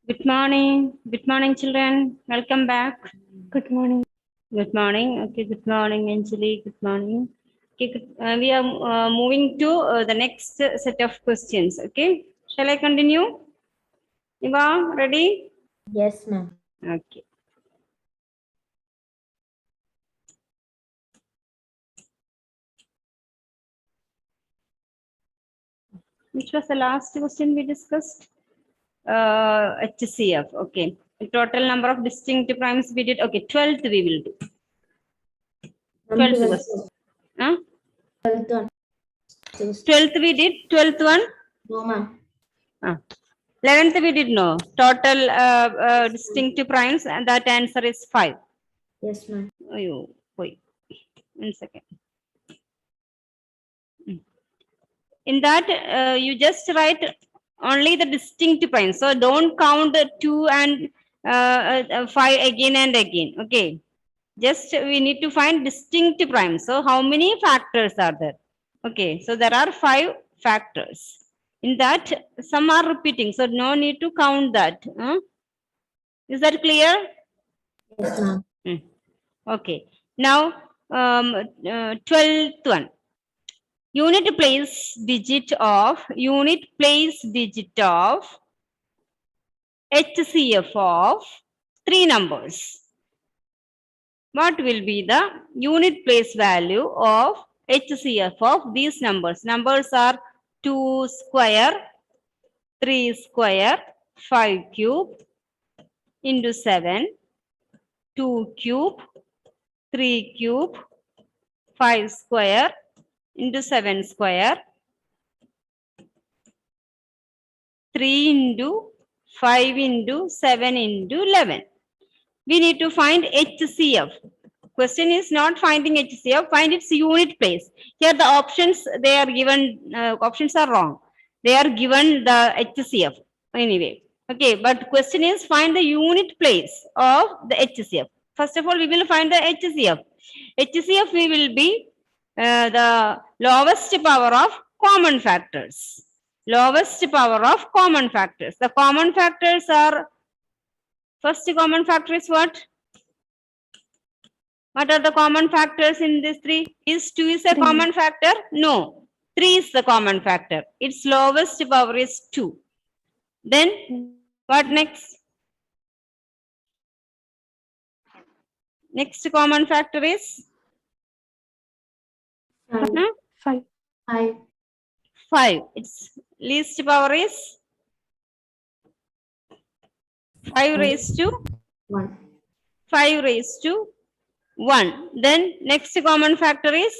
Good morning. Good morning, children. Welcome back. Good morning. Good morning. Okay, good morning, Anjali. Good morning. Okay, we are moving to the next set of questions. Okay, shall I continue? Eva, ready? Yes, ma'am. Okay. Which was the last question we discussed? HCF. Okay. The total number of distinct primes we did. Okay, 12th we will do. 12th question. Huh? 12th one. 12th we did. 12th one? No, ma'am. 11th we did know. Total distinct primes and that answer is 5. Yes, ma'am. Oh, wait. 1 second. In that, you just write only the distinct primes. So don't count 2 and 5 again and again. Okay. Just we need to find distinct primes. So how many factors are there? Okay. So there are 5 factors. In that, some are repeating. So no need to count that. Is that clear? Yes, ma'am. Okay. Now, 12th one. Unit place digit of HCF of 3 numbers. What will be the unit place value of HCF of these numbers? Numbers are 2 square, 3 square, 5 cube into 7, 2 cube, 3 cube, 5 square into 7 square, 3 into 5 into 7 into 11. We need to find HCF. Question is not finding HCF, find its unit place. Here the options they are given, options are wrong. They are given the HCF anyway. Okay, but question is find the unit place of the HCF. First of all, we will find the HCF. HCF we will be the lowest power of common factors. Lowest power of common factors. The common factors are, first common factor is what? What are the common factors in this 3? Is 2 is a 3. common factor? No. 3 is the common factor. Its lowest power is 2. Then what next? Next common factor is 5. 5. 5. 5. Its least power is 5 raised to 1. 5 raised to 1. Then next common factor is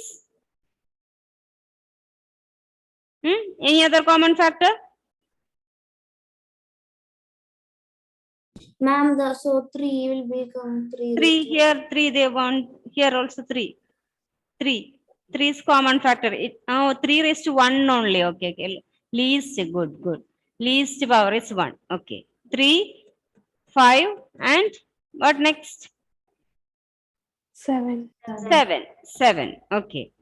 any other common factor? Ma'am, so 3 will become 3. 3 here, 3 they want, here also 3. 3. 3 is common factor. 3 raised to 1 only. Okay. Least, good. Least power is 1. Okay. 3, 5, and what next? 7. 7. Okay.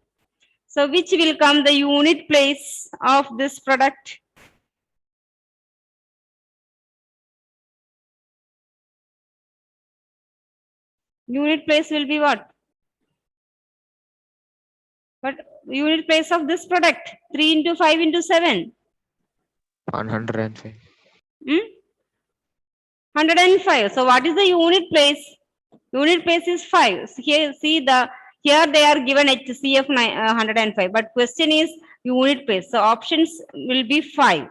So which will come the unit place of this product? Unit place will be what? But unit place of this product? 3 into 5 into 7. 105. 105. So what is the unit place? Unit place is 5. So here, see here they are given HCF 105. But question is unit place. So options will be 5.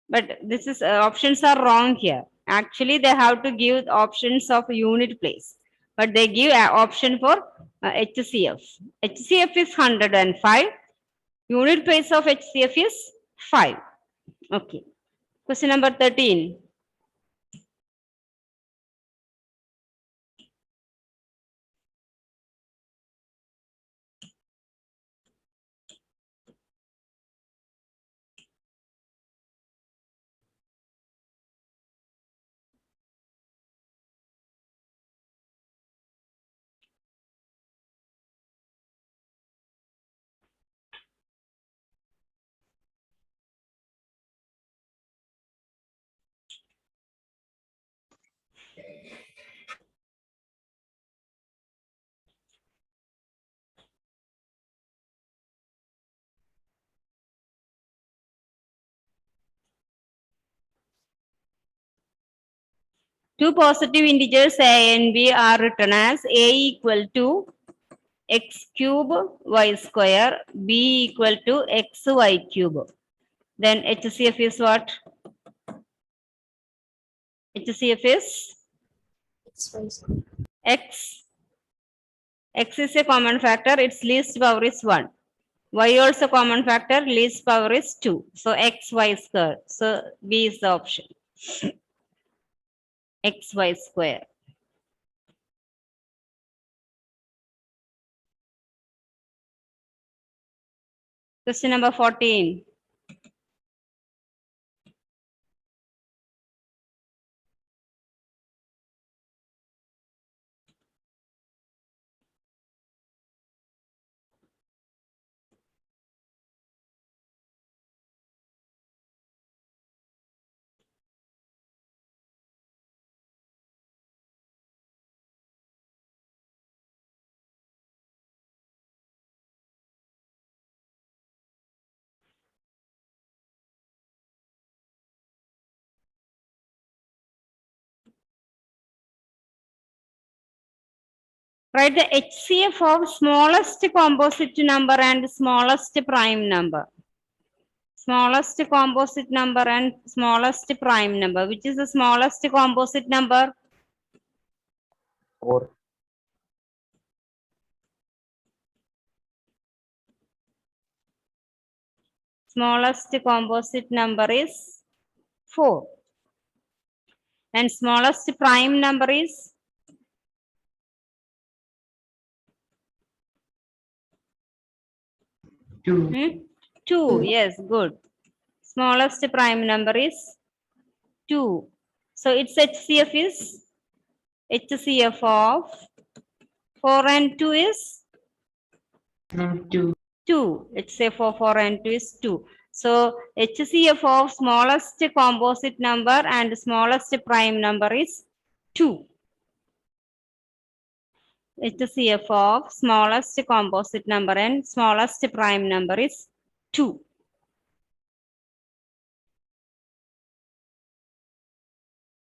But this is options are wrong here. Actually, they have to give options of unit place. But they give an option for HCF. HCF is 105. Unit place of HCF is 5. Okay. Question number 13. Two positive integers a and b are written as a equal to x cube y square, b equal to xy cube. Then HCF is what? HCF is X, Y square. x. X is a common factor, its least power is 1. Y also common factor, least power is 2. So x, y square. So B is the option. X, y square. Question number 14. Write the HCF of smallest composite number and smallest prime number. Smallest composite number and smallest prime number. Which is the smallest composite number? 4. Smallest composite number is 4. And smallest prime number is 2. 2. Yes, good. Smallest prime number is 2. So its HCF is HCF of 4 and 2 is 2. 2. HCF of 4 and 2 is 2. So HCF of smallest composite number and smallest prime number is 2. HCF of smallest composite number and smallest prime number is 2.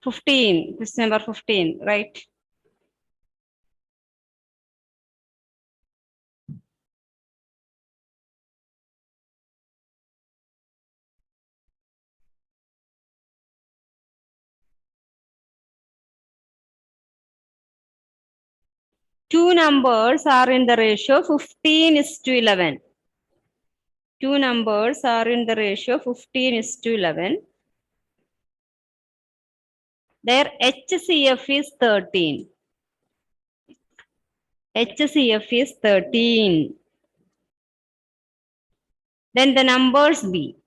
Question number 15, right? Two numbers are in the ratio 15 is to 11. Two numbers are in the ratio 15 is to 11. Their HCF is 13. HCF is 13. Then the numbers be.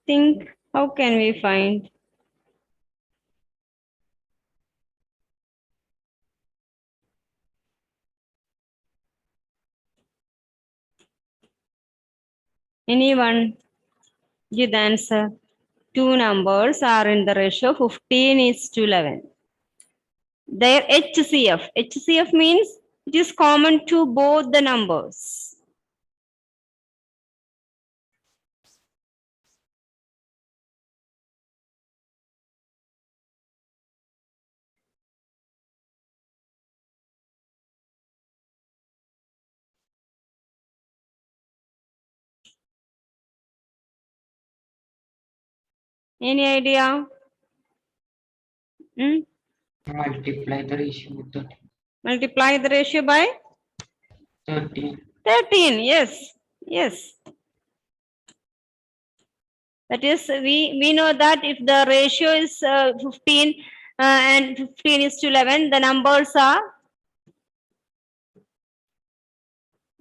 Think, how can we find? Anyone give the answer? Two numbers are in the ratio 15 is to 11. Their HCF. HCF means it is common to both the numbers. Any idea? Multiply the ratio with 13. Multiply the ratio by 13. 13. Yes. Yes. That is, we know that if the ratio is 15 and 15 is to 11, the numbers are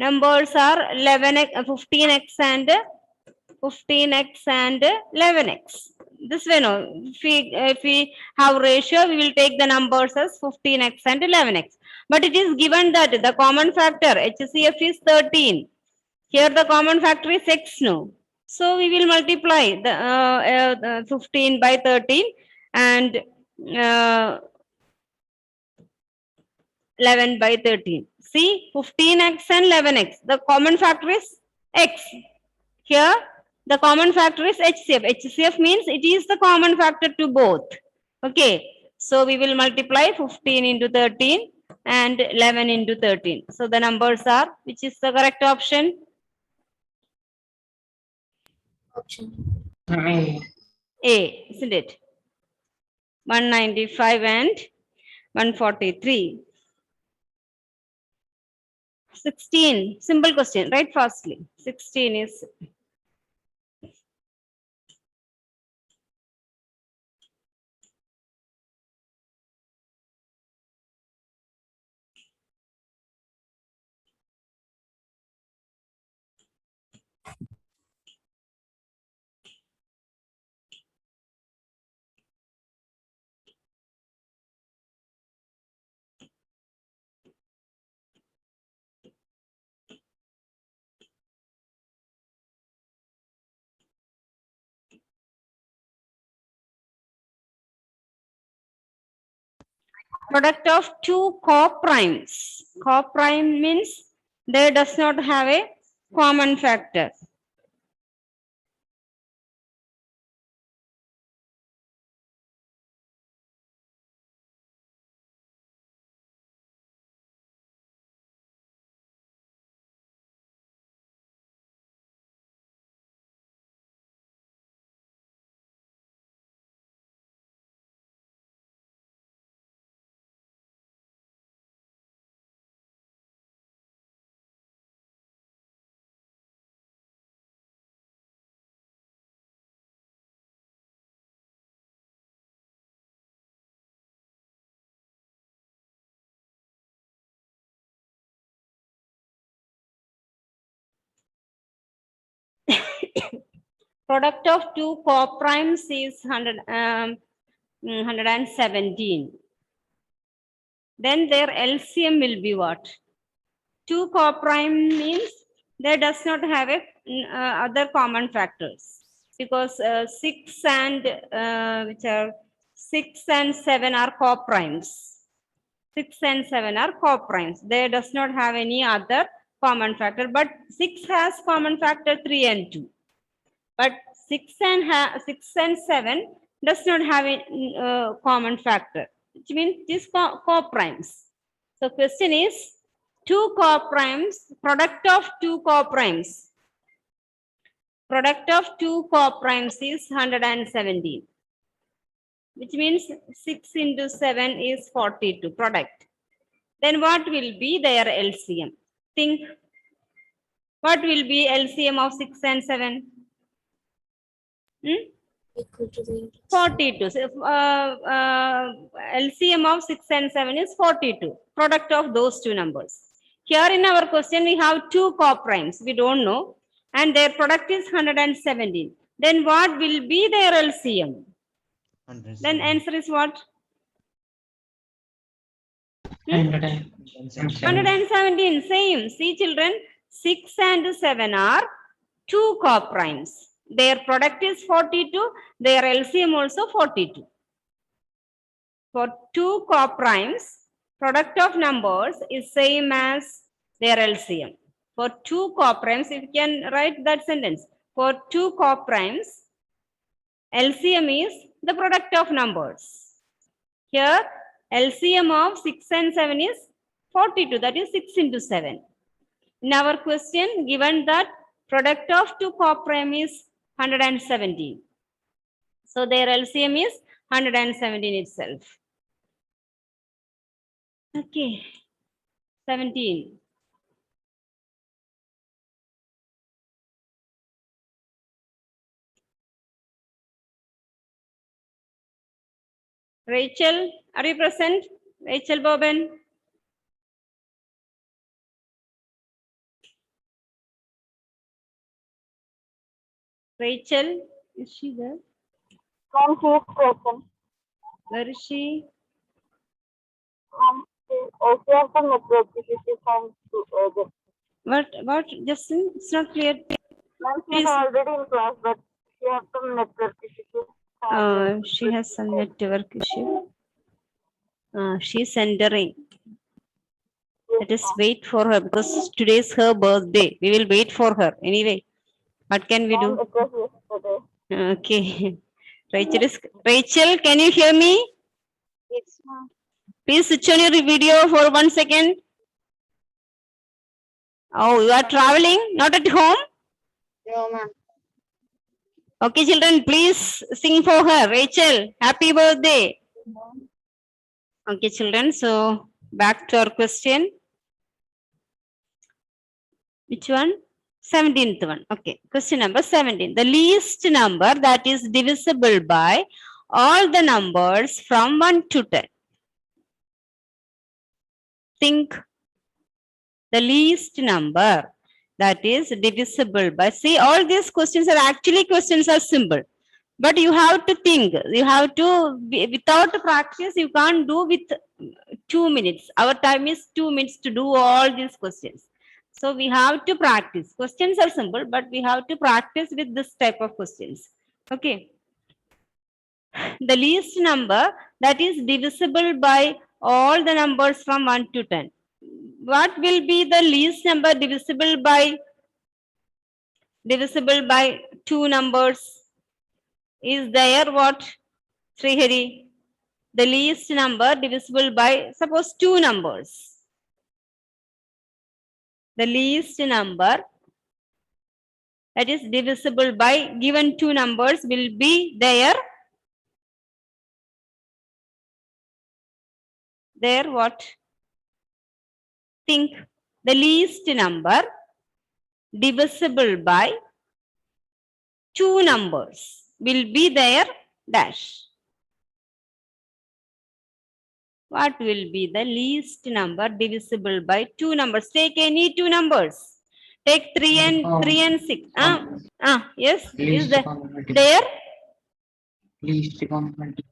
11x, 15x and 11x. This way, no. If we have ratio, we will take the numbers as 15x and 11x. But it is given that the common factor HCF is 13. Here the common factor is x, no. So we will multiply the 15 by 13 and 11 by 13. See, 15x and 11x. The common factor is x. Here, the common factor is HCF. HCF means it is the common factor to both. Okay. So we will multiply 15 into 13 and 11 into 13. So the numbers are, which is the correct option? Option. A. A, isn't it? 195 and 143. 16, simple question, write fastly. 16 is product of two coprimes. Coprime means they does not have a common factor. Product of two coprimes is 117. Then their LCM will be what? Two coprime means they does not have a other common factors, because 6 and which are 6 and 7 are coprimes. 6 and 7 are coprimes. They does not have any other common factor, but 6 has common factor 3 and 2. But 6 and 7 does not have a common factor, which means these coprimes. So question is two coprimes, product of two coprimes. Product of two coprimes is 117, which means 6 into 7 is 42 product. Then what will be their LCM? Think. What will be LCM of 6 and 7? Equal to the index. 42. So, LCM of 6 and 7 is 42. Product of those two numbers. Here in our question, we have two coprimes. We don't know. And their product is 117. Then what will be their LCM? Then answer is what? 117. Same. See children, 6 and 7 are two coprimes. Their product is 42. Their LCM also 42. For two coprimes, product of numbers is same as their LCM. For two coprimes, if you can write that sentence. For two coprimes, LCM is the product of numbers. Here, LCM of 6 and 7 is 42. That is 6 into 7. In our question, given that product of two coprime is 117. So their LCM is 117 itself. Okay. 17. Rachel, are you present? Rachel Boben. Rachel, is she there? Ma'am, she is present. Where is she? Ma'am, she has some network issues. She can't do that. What, Justin? It's not clear. Ma'am, she is Please. already in class, but she has some network issues. She has some network issue. She's entering. Let us wait for her because today is her birthday. We will wait for her. Anyway, what can we Ma'am, do? it was yesterday. Okay. Rachel, can you hear me? Yes, ma'am. Please switch on your video for 1 second. Oh, you are traveling, not at home? No, ma'am. Okay, children, please sing for her. Rachel, happy birthday. Okay, children, so back to our question. Which one? 17th one. Okay, question number 17. The least number that is divisible by all the numbers from 1 to 10. Think the least number that is divisible by. See, all these questions are actually questions are simple. But you have to think, you have to, without practice, you can't do with 2 minutes. Our time is 2 minutes to do all these questions. So we have to practice. Questions are simple, but we have to practice with this type of questions. Okay. The least number that is divisible by all the numbers from 1 to 10. What will be the least number divisible by two numbers? Is there what? Srihari, the least number divisible by, suppose, two numbers. The least number that is divisible by given two numbers will be there what? Think the least number divisible by two numbers will be there dash. What will be the least number divisible by two numbers? Take any two numbers. Take 3 and 6. Yes. Is Least there common multiple. there? Least common multiple.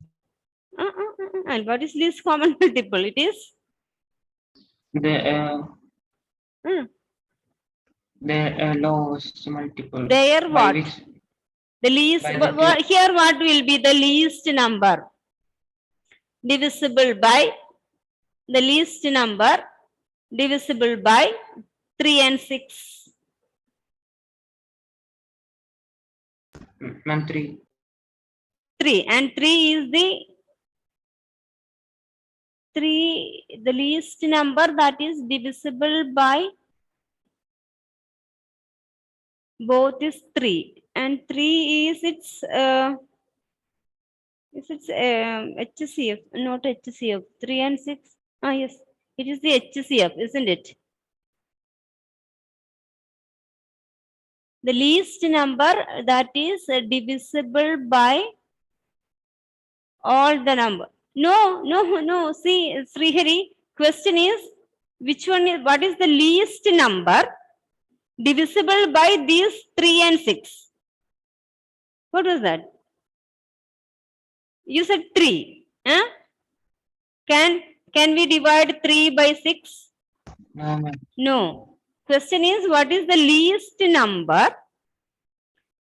And what is least common multiple? It is The uh, the lowest multiple. there by what? which The least. by the Here what will be the least number divisible by the least number divisible by 3 and 6. Ma'am, 3. 3 and 3 is the least number that is divisible by both is 3 and 3 is its HCF, not HCF. 3 and 6. Yes, it is the HCF, isn't it? The least number that is divisible by all the number. No. See, Srihari, question is which one is, what is the least number divisible by these 3 and 6? What was that? You said 3. Huh? Can we divide 3 by 6? No, ma'am. No. Question is what is the least number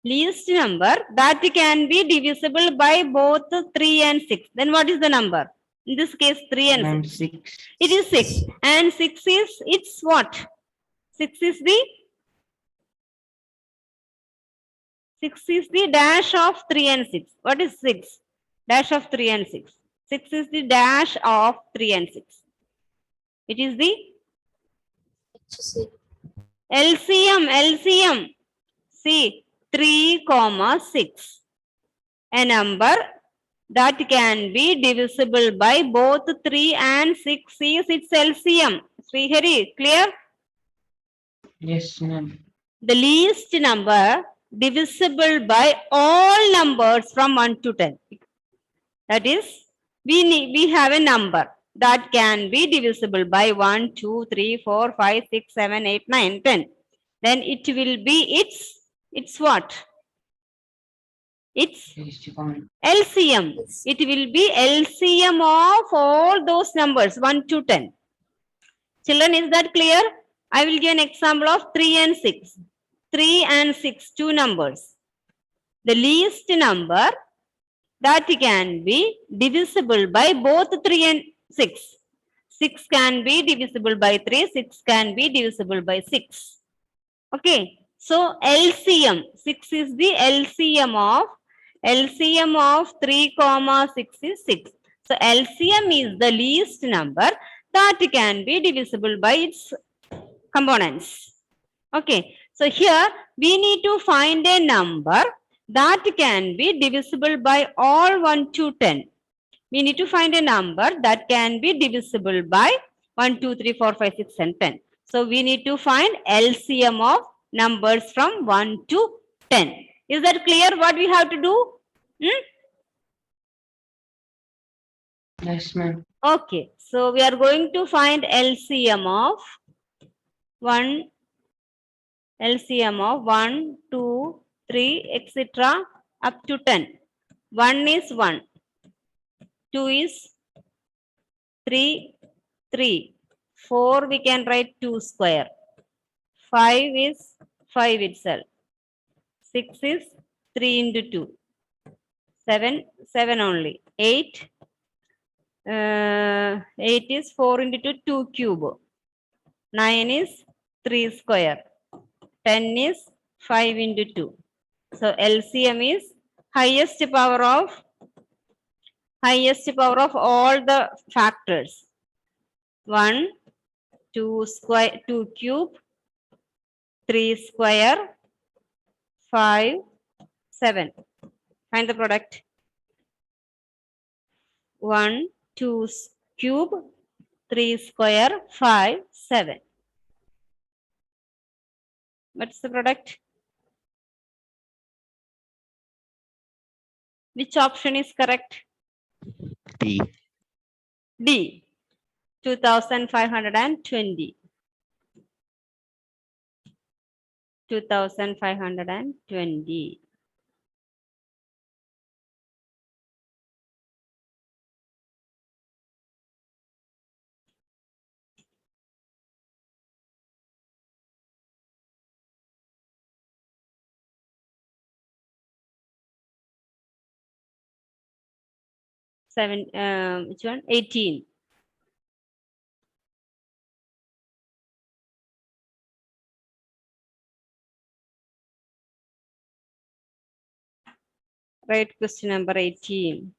that can be divisible by both 3 and 6? Then what is the number? In this case, 3 and Ma'am, 6. 6. It is 6. And 6 is, it's what? 6 is the dash of 3 and 6. What is 6? Dash of 3 and 6. 6 is the dash of 3 and 6. It is the HCF. LCM. See, 3, 6. A number that can be divisible by both 3 and 6 is its LCM. Srihari, clear? Yes, ma'am. The least number divisible by all numbers from 1 to 10. That is, we have a number that can be divisible by 1, 2, 3, 4, 5, 6, 7, 8, 9, 10. Then it will be its what? It's Please recommend. LCM. Yes. It will be LCM of all those numbers 1 to 10. Children, is that clear? I will give an example of 3 and 6. 3 and 6, two numbers. The least number that can be divisible by both 3 and 6. 6 can be divisible by 3, 6 can be divisible by 6. Okay, so LCM, 6 is the LCM of 3 comma 6 is 6. So LCM is the least number that can be divisible by its components. Okay, so here we need to find a number that can be divisible by all 1 to 10. We need to find a number that can be divisible by 1, 2, 3, 4, 5, 6, and 10. So we need to find LCM of numbers from 1 to 10. Is that clear what we have to do? Yes, ma'am. Okay, so we are going to find LCM of 1, 2, 3, etc. up to 10. 1 is 1, 2 is 3, 3. 4 we can write 2 square. 5 is 5 itself. 6 is 3 into 2. 7, 7 only. 8, 8 is 4 into 2, 2 cube. 9 is 3 square. 10 is 5 into 2. So LCM is highest power of all the factors. 1, 2 square, 2 cube, 3 square, 5, 7. Find the product. 1, 2 cube, 3 square, 5, 7. What's the product? Which option is correct? D. D. 2520. 2520. Which one? 18. Right, question number 18.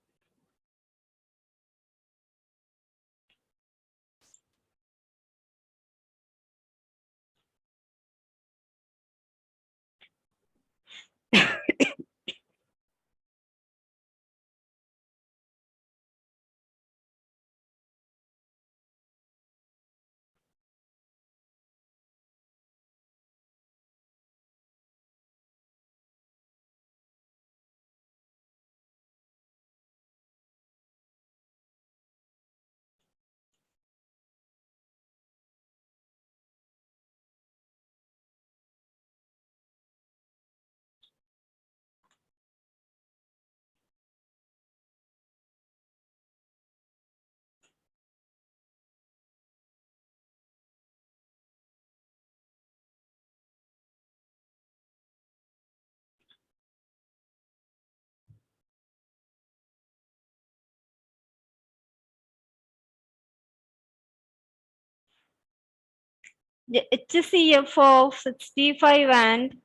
The HCF of 65 and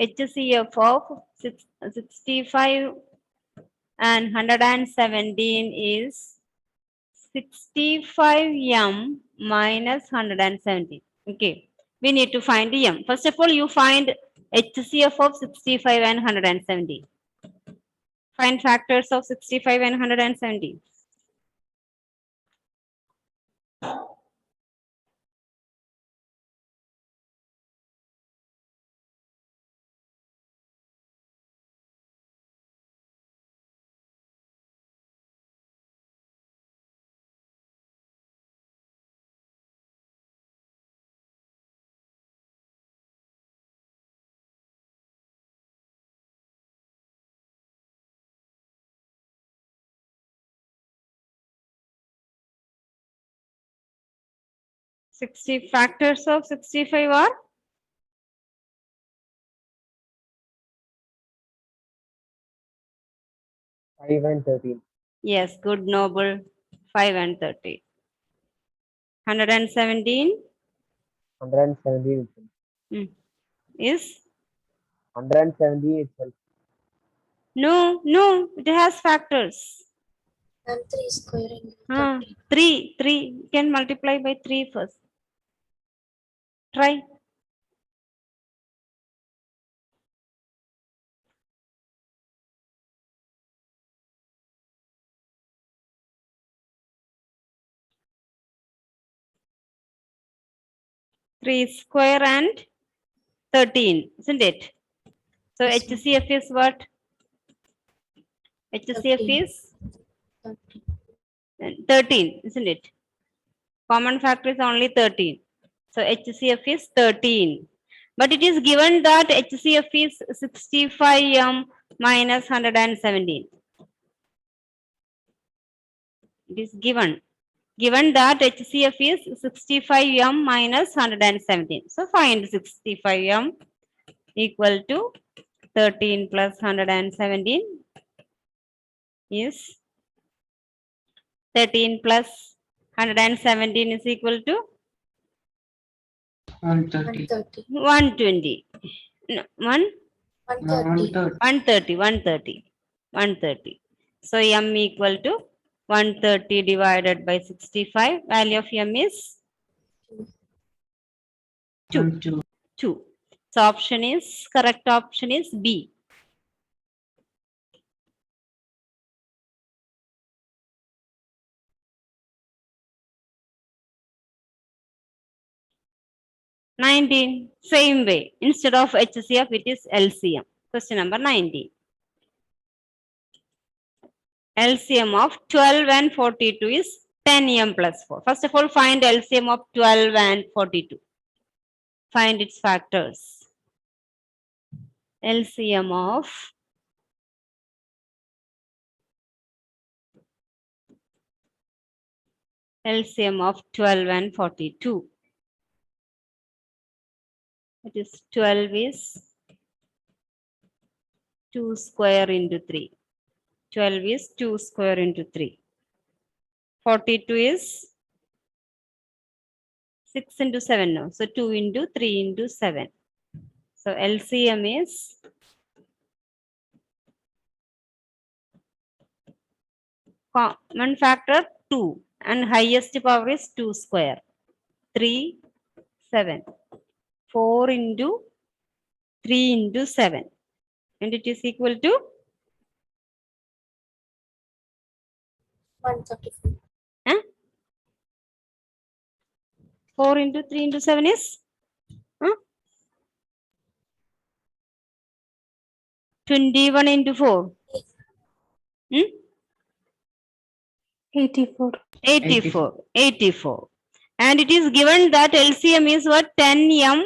HCF of 65 and 117 is 65m minus 117. Okay, we need to find m. First of all, you find HCF of 65 and 170. Find factors of 65 and 170. 60 factors of 65 are? Five and 13. Yes, good, noble. 5 and 30. 117 117 itself. is? 117 itself. No, no, it has factors. And 3 squaring. 3. You can multiply by 3 first. Try. Three square and 13, isn't it? So Yes, ma'am. HCF is what? HCF 13. is 30. 13, isn't it? Common factor is only 13. So HCF is 13. But it is given that HCF is 65m minus 117. It is given. Given that HCF is 65m minus 117. So find 65m equal to 13 plus 117 is 13 plus 117 is equal to 130. 130. 120. No, 130. 130. 130. So m equal to 130 divided by 65. Value of m is 2. 12. 2. So option is, correct option is B. '19, same way. Instead of HCF, it is LCM. Question number 19. LCM of 12 and 42 is 10m plus 4. First of all, find LCM of 12 and 42. Find its factors. LCM of 12 and 42. It is 12 is 2 square into 3. 12 is 2 square into 3. 42 is 6 into 7 now. So 2 into 3 into 7. So LCM is common factor 2 and highest power is 2 square. 3, 7. 4 into 3 into 7. And it is equal to 134. 4 into 3 into 7 is 21 into 4. 84. 84. And it is given that LCM is what? 10m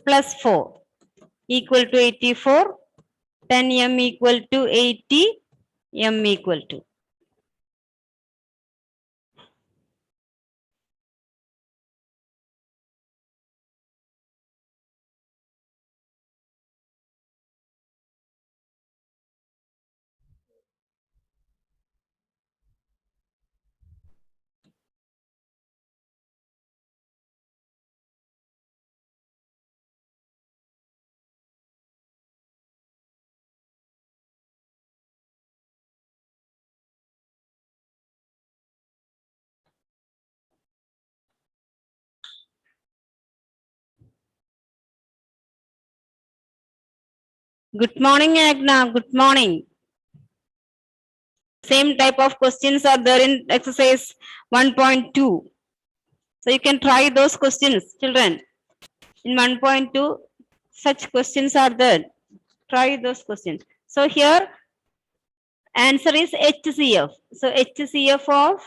plus 4 equal to 84. 10m equal to 80. M equal to. Good morning, Agna. Good morning. Same type of questions are there in exercise 1.2. So you can try those questions, children. In 1.2, such questions are there. Try those questions. So here, answer is HCF. So HCF of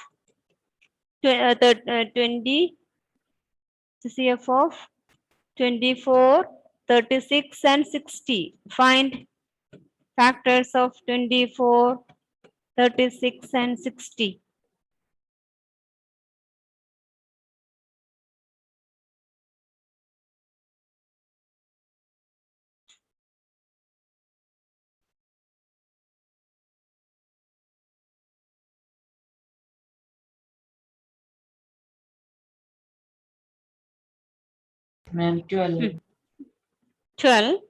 20, HCF of 24, 36 and 60. Find factors of 24, 36 and 60. Ma'am, 12. 12.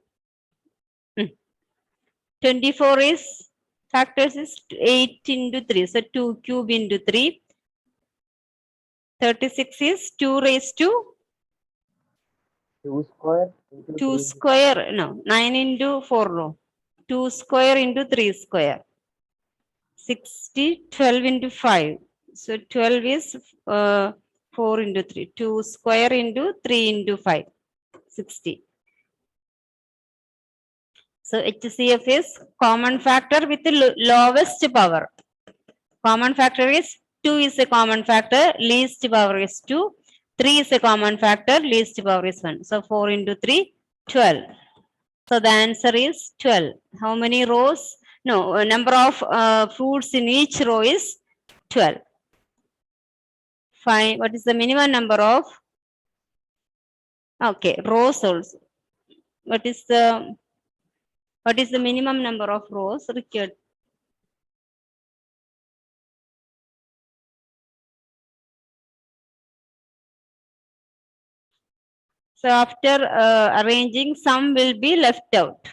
24 is factors is 8 into 3. So 2 cube into 3. 36 is 2 raised to 2 square into 2 3 into square. No, 9 into 4. No. 2 square into 3 square. 60, 12 into 5. So 12 is 4 into 3. 2 square into 3 into 5. 60. So HCF is common factor with the lowest power. Common factor is 2 is a common factor, least power is 2. 3 is a common factor, least power is 1. So 4 into 3, 12. So the answer is 12. How many rows? No, number of fruits in each row is 12. Fine. What is the minimum number of? Okay, rows also. What is the minimum number of rows required? So after arranging, some will be left out.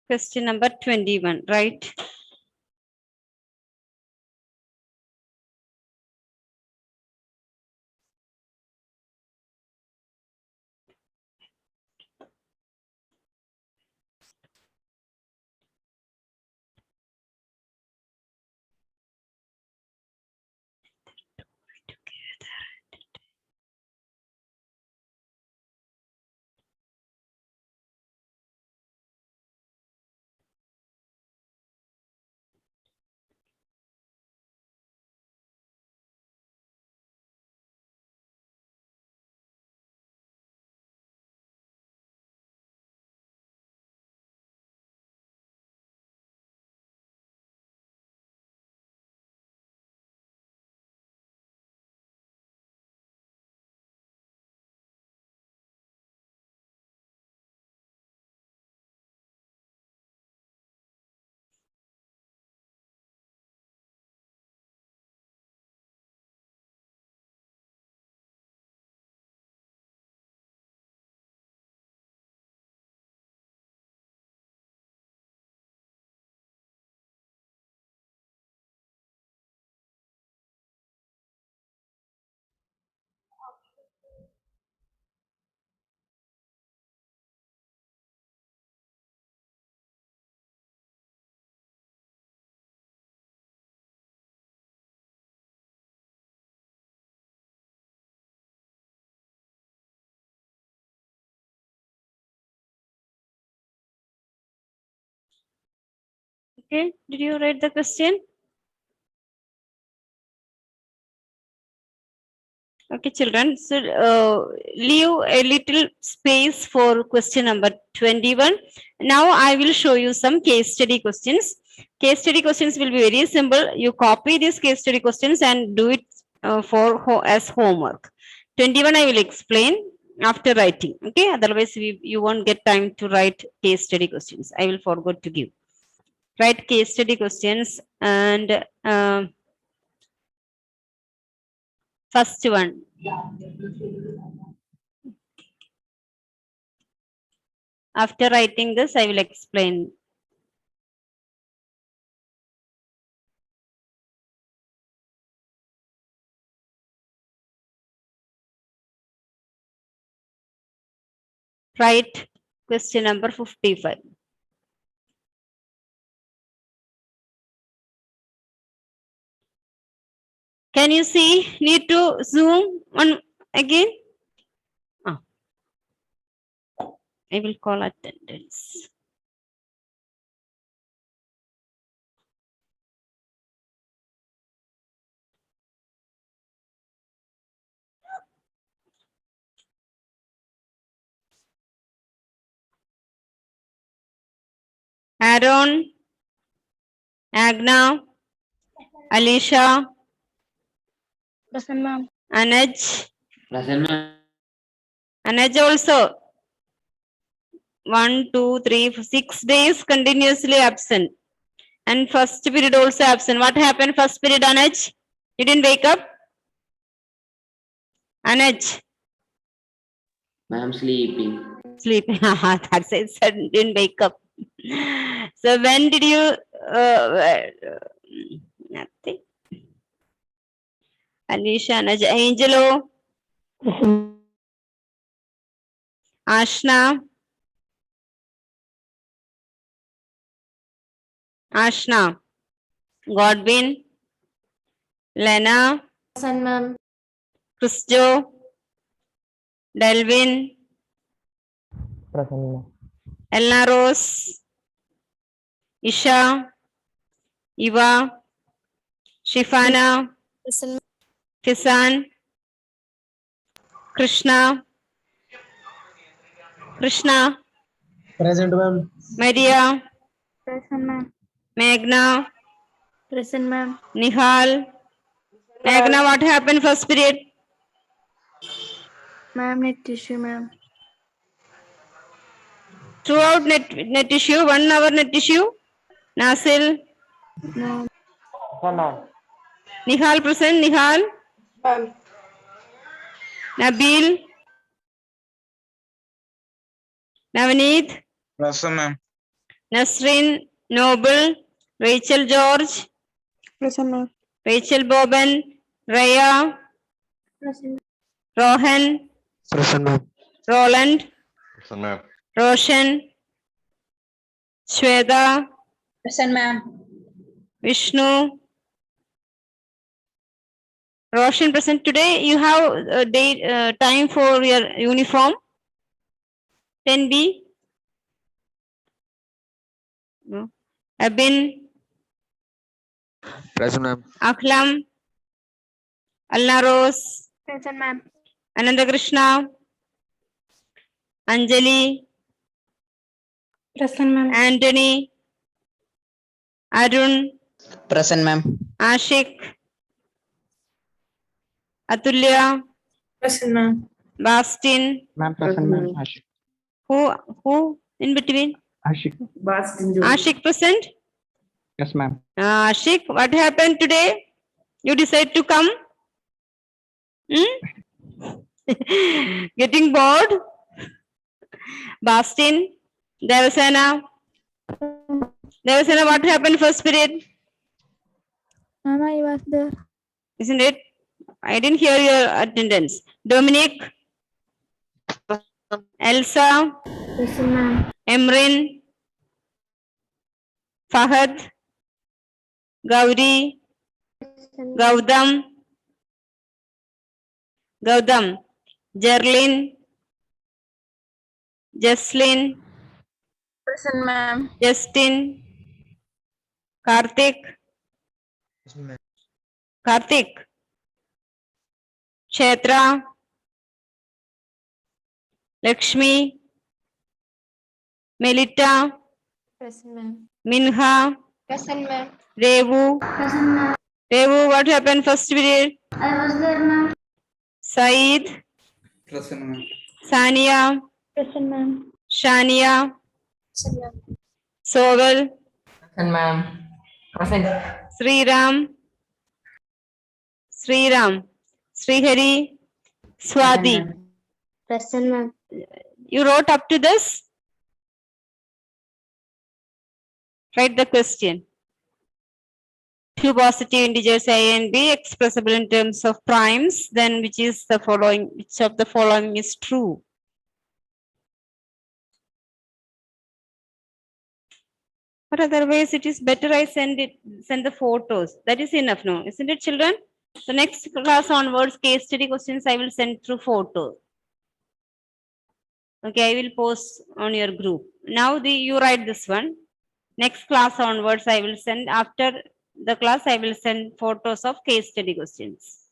Question number 21, right? Okay, did you read the question? Okay, children, so leave a little space for question number 21. Now I will show you some case study questions. Case study questions will be very simple. You copy these case study questions and do it as homework. 21 I will explain after writing. Okay, otherwise you won't get time to write case study questions. I will forget to give. Write case study questions and first one. After writing this, I will explain. Write Question number 55. Can you see? Need to zoom on again? Ah, I will call attendance. Aaron, Agna, Alicia, Present, ma'am. Anuj, Present, ma'am. Anuj also. 1, 2, 3, 6 days continuously absent. And first period also absent. What happened first period, Anuj? You didn't wake up? Anuj, Ma'am sleeping. sleep. That's it, said didn't wake up. So when did you, nothing. Alicia, Anuj, Angelo, Ashna, Ashna, Godwin, Lena, Present, ma'am. Chrisjo, Delvin, Present. Elna Rose, Isha, Eva, Shifana, Present, Kisan, Krishna, Krishna, Present, ma'am. Maria, Present, ma'am. Meghna, present, ma'am. Nihal. Meghna, what happened first period? Ma'am, need tissue, ma'am. Throughout net issue, 1 hour net issue. Nasil, No. Nihal present, Nihal, Ma'am. Nabil, Navneet, Present, ma'am. Nasrin, Noble, Rachel George, Present, ma'am. Rachel Boban, Raya, Present. Rohan, Present, ma'am. Roland, Present, ma'am. Roshan, Shweta, Present, ma'am. Vishnu, Roshan present today. You have a date, time for your uniform. 10B. No. Abin, Present, ma'am. Aklam, Alna Rose, Present, ma'am. Ananda Krishna, Anjali, Present, ma'am. Anthony, Arun, Present, ma'am. Ashik, Atulya, Present, ma'am. Bastin. Ma'am, present, ma'am. Ashik. Who in between? Ashik. Ashik present? Yes, ma'am. Ashik, what happened today? You decide to come? Hmm? Getting bored? Bastin, Devasena. Devasena, what happened first period? Ma'am, I was there. Isn't it? I didn't hear your attendance. Dominic, Elsa, Present, ma'am. Emrin, Fahad, Gauri, Gautam, Jerlin, Jesslyn, Present, ma'am. Justin, Karthik, Kshetra, Lakshmi, Melita, Present, ma'am. Minha, Present, ma'am. Revu. Present, ma'am. Revu, what happened first period? I was there, ma'am. Saeed, Present, ma'am. Sania, Present, ma'am. Shania, Present, ma'am. Sovel, Present, ma'am. Present. Sriram, Srihari, Swati. Present, ma'am. You wrote up to this? Write the question. Two positive integers a and b expressible in terms of primes, then which of the following is true? But otherwise, it is better I send the photos. That is enough, no? Isn't it, children? So next class onwards, case study questions I will send through photo. Okay, I will post on your group. Now you write this one. Next class onwards, I will send after the class, I will send photos of case study questions.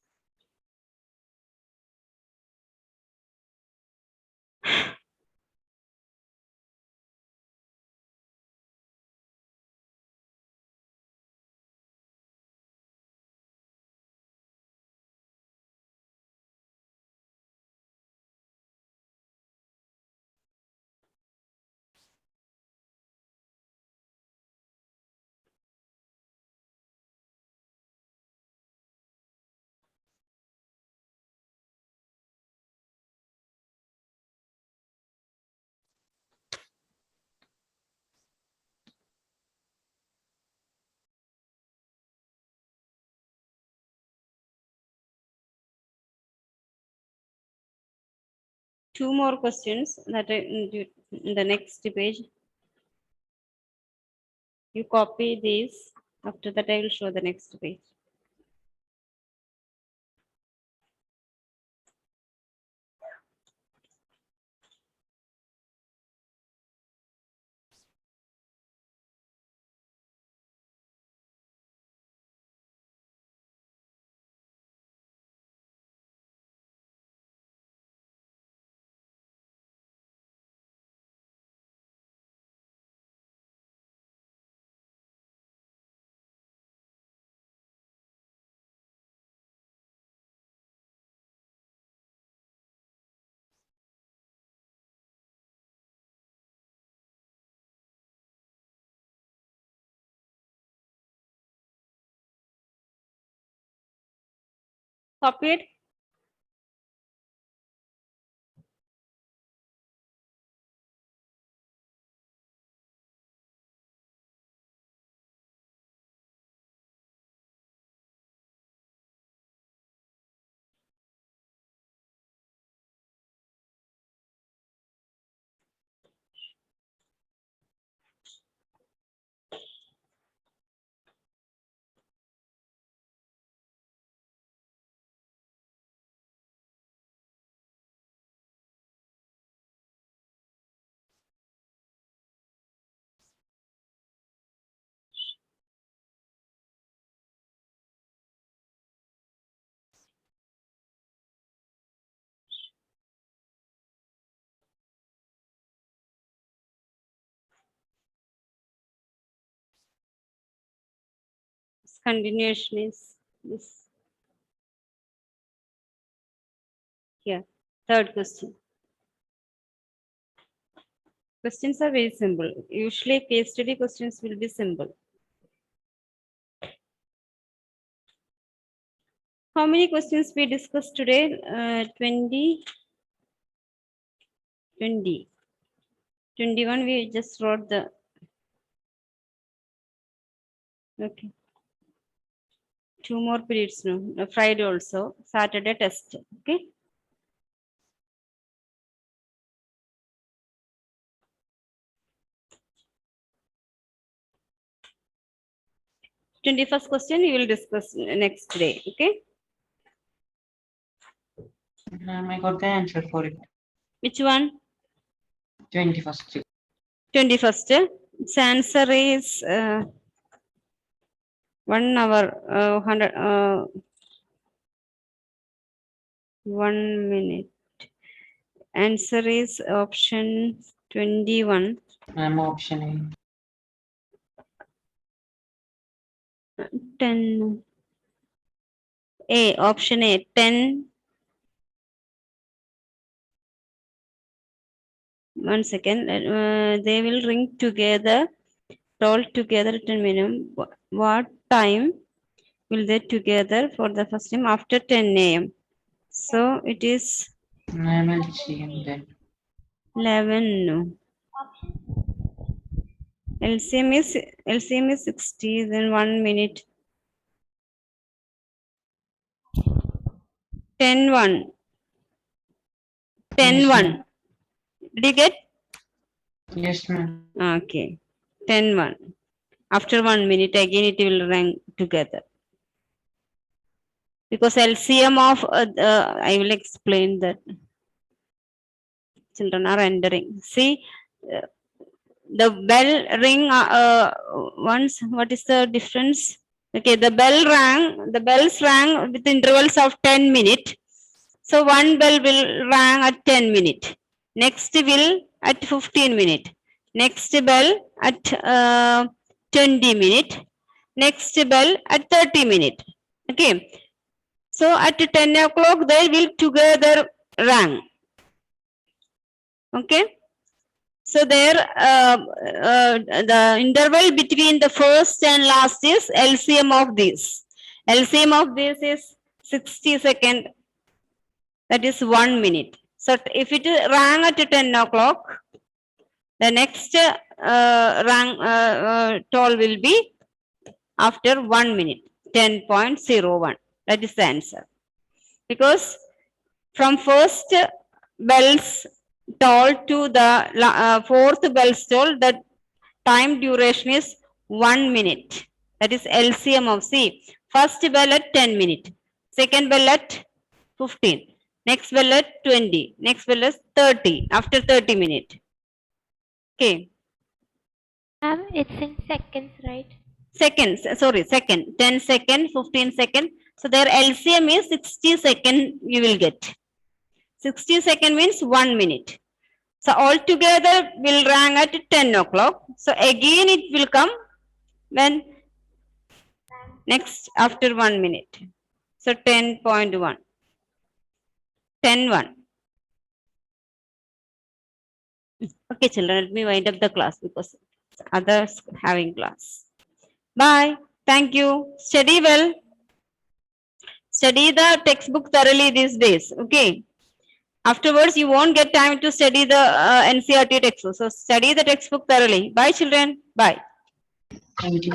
Two more questions that in the next page. You copy these. After that, I will show the next page. Copied. Continuation is this. Here. Third question. Questions are very simple. Usually, case study questions will be simple. How many questions we discussed today? 20, 20. 21, we just wrote the. Okay. Two more periods, no? Friday also. Saturday test. Okay. 21st question we will discuss next day. Okay. Ma'am, I got the answer for it. Which one? 21st. 21st. Its answer is 1 hour, 100, 1 minute. Answer is option 21. Ma'am, option A. 10. A. Option A. 10. 1 second. They will ring together. Roll together 10 minutes. What time will they together for the first time? After 10 a.m. So it is Ma'am, I'll see him then. 11. No. LCM is 60. Then 1 minute. 10 1. 10 Yes, 1. ma'am. Did you get? Yes, ma'am. Okay. 10 1. After 1 minute, again it will rang together. Because LCM of, I will explain that. Children are entering. See, uh, the bell ring once, what is the difference? Okay, the bells rang with intervals of 10 minutes. So one bell will rang at 10 minutes. Next will at 15 minutes. Next bell at 20 minutes. Next bell at 30 minutes. Okay. So at 10 o'clock they will together rang. Okay. So there the interval between the first and last is LCM of this. LCM of this is 60 seconds. That is 1 minute. So if it rang at 10 o'clock, the next toll will be after 1 minute, 10.01. That is the answer. Because from first bell's toll to the fourth bell's toll, the time duration is 1 minute. That is LCM of C. First bell at 10 minutes, second bell at 15. Next bell at 20. Next bell is 30. After 30 minutes. Okay. Ma'am, it's in seconds, right? Seconds. Sorry, second. 10 second, 15 second. So their LCM is 60 second you will get. 60 second means 1 minute. So altogether will rang at 10 o'clock. So again it will come when next after 1 minute. So 10.1. 10.1. Okay, children, let me wind up the class because others having class. Bye. Thank you. Study well. Study the textbook thoroughly these days. Okay. Afterwards, you won't get time to study the NCERT textbook. So study the textbook thoroughly. Bye, children. Bye. Thank you.